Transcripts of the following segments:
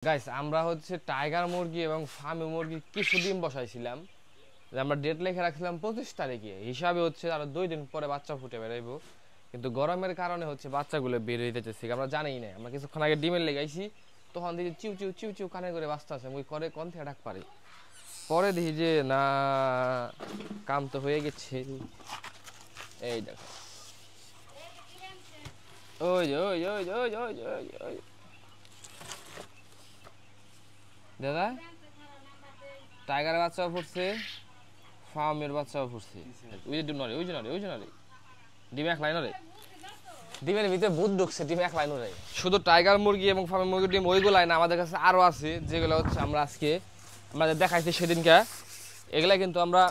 Guys আমরা হচ্ছে tiger মুরগি এবং ফার্মি মুরগি কিছু ডিম বসাইছিলাম, আমরা ডেট লিখে রাখছিলাম 25 তারিখে, হিসাবে হচ্ছে আরো 2 দিন পরে বাচ্চা ফুটে বেরোইবো। কিন্তু গরমের কারণে হচ্ছে বাচ্চাগুলো বের হইতে চাইছে, আমরা জানিই না। আমরা কিছুক্ষণ আগে ডিমের লেগাইছি, তখন দেখি চিউ চিউ চিউ চিউ কানে করে বাচ্চা আছে, ওই করে কোন থেকে ডাক পারি। পরে দেখি যে না, কাম তো হয়ে গেছে। এই দেখো, ওই ওই ওই ওই ওই ওই ওই দাদা, টাইগারের বাচ্চাও ফুটছে, ফার্মের বাচ্চাও ফুটছে। ওই যে ডিম নরে, ওই যে নরে, ওই যে নরে, ডিম এক লাইন নরে, ডিমের ভিতরে ভূত ঢুকছে, ডিম এক লাইন নরে। শুধু টাইগার মুরগি এবং ফার্মের মুরগির ডিম ওইগুলাই না, আমাদের কাছে আরও আছে, যেগুলো হচ্ছে আমরা আজকে আমাদের দেখাইছি সেদিনকে। এগুলা কিন্তু আমরা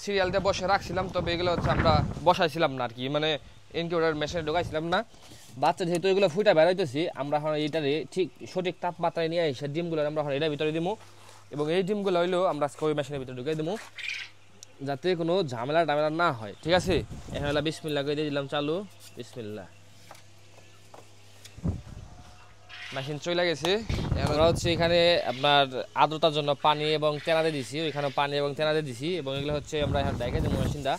সিরিয়ালতে বসে রাখছিলাম, তবে এগুলো হচ্ছে আমরা বসাইছিলাম না আর কি, মানে ইনকিউবেটর মেশিনে ঢোকাইছিলাম না। বাচ্চা যেহেতু এগুলো ফুটা বেরোইতেছি, আমরা এখন এইটারে ঠিক সঠিক তাপমাত্রায় নিয়ে এসে ডিমগুলো আমরা এখন এটার ভিতরে দিবো, এবং এই ডিমগুলো হইলেও আমরা ওই মেশিনের ভিতরে ঢুকাই দেবো, যাতে কোনো ঝামেলা টামেলা না হয়। ঠিক আছে, এখন হলো বিসমিল্লাহ করে দিয়ে দিলাম চালু। বিসমিল্লাহ, মেশিন চলে গেছে। আমরা হচ্ছে এখানে আপনার আর্দ্রতার জন্য পানি এবং তেনাতে দিছি, ওইখানে পানি এবং তেনাতে দিছি, এবং এগুলো হচ্ছে আমরা এখন দেখে দেবো মেশিনটা।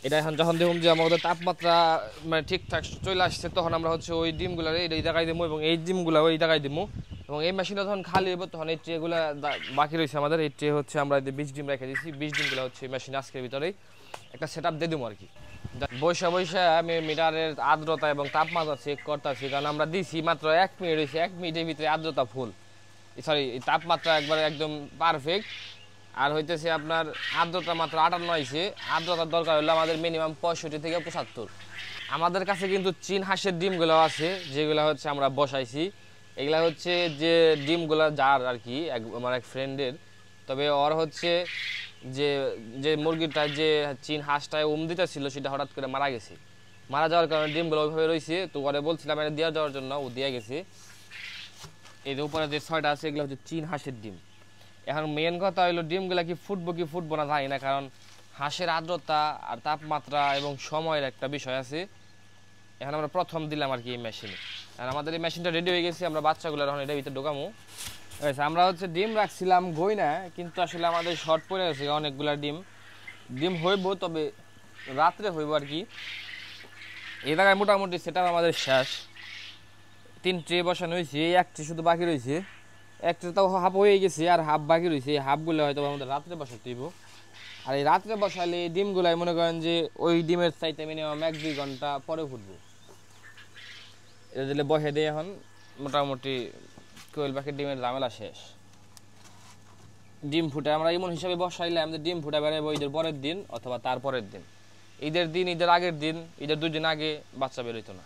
এটা এখন যখন দেখুন যে আমাদের তাপমাত্রা মানে ঠিকঠাক চলে আসছে, তখন আমরা হচ্ছে ওই ডিমগুলো এই জায়গায় দেবো, এবং এই ডিমগুলো ওই জায়গায় দেবো। এবং এই মেশিনটা যখন খালি হইব, তখন এই ট্রেগুলো বাকি রয়েছে আমাদের, এই ট্রে হচ্ছে আমরা 20 ডিম রেখে দিচ্ছি। 20 ডিমগুলো হচ্ছে মেশিন আজকের ভিতরেই একটা সেট আপ দিয়ে দেবো আর কি। বৈশা বৈশা আমি মিটারের আর্দ্রতা এবং তাপমাত্রা চেক করতেছি, কারণ আমরা দিছি মাত্র 1 মিনিট হয়েছে, 1 মিনিটের ভিতরে আর্দ্রতা ফুল, সরি তাপমাত্রা একবার একদম পারফেক্ট। আর হইতেছে আপনার আর্দ্রতা মাত্র 58 হয়েছে। আর্দ্রতার দরকার হলো আমাদের মিনিমাম 65 থেকে 75। আমাদের কাছে কিন্তু চীন হাঁসের ডিমগুলো আছে, যেগুলো হচ্ছে আমরা বসাইছি। এগুলা হচ্ছে যে ডিমগুলো যার আর কি, আমার এক ফ্রেন্ডের, তবে ওর হচ্ছে যে যে মুরগিটা যে চীন হাঁসটায় দিতে ছিল, সেটা হঠাৎ করে মারা গেছে। মারা যাওয়ার কারণে ডিমগুলো ওইভাবে রয়েছে, তো ওরে বলছিলাম এটা দিয়ে যাওয়ার জন্য, ও দিয়ে গেছে। এই যে উপরে যে 6টা আছে, এগুলো হচ্ছে চীন হাঁসের ডিম। এখন মেন কথা হলো ডিমগুলা কি ফুটবো না জানি না, কারণ হাঁসের আর্দ্রতা আর তাপমাত্রা এবং সময়ের একটা বিষয় আছে। এখন আমরা প্রথম দিলাম আর কি এই মেশিনে, আর আমাদের এই মেশিনটা রেডি হয়ে গেছে। আমরা বাচ্চাগুলো এখন এটার ভিতরে ঢোকামো। আমরা হচ্ছে ডিম রাখছিলাম গই না, কিন্তু আসলে আমাদের শর্ট পড়ে গেছে অনেকগুলা ডিম হইব, তবে রাত্রে হইব আর কি। এই জায়গায় মোটামুটি সেটা আমাদের শেষ। 3 ট্রে বসানো হয়েছে, এক ট্রে শুধু বাকি রয়েছে। এক ট্রে তো হাফ হয়ে গেছে, আর হাফ বাকি রয়েছে। এই হাফগুলো হয়তো আমাদের রাত্রে বসাতে হইব। আর এই রাত্রে বসালে এই ডিমগুলাই মনে করেন যে ওই ডিমের চাইতে মিনিমাম 1-2 ঘন্টা পরে ফুটবো। এটা দিলে বসে দিয়ে এখন মোটামুটি কোয়েল পাখির ডিমের ঝামেলা শেষ। ডিম ফুটে আমরা এমন হিসাবে বসাইলে আমাদের ডিম ফুটে বেরোবো ঈদের পরের দিন অথবা তার পরের দিন। ঈদের দিন, ঈদের আগের দিন, ঈদের 2 দিন আগে বাচ্চা বেরোইতো না।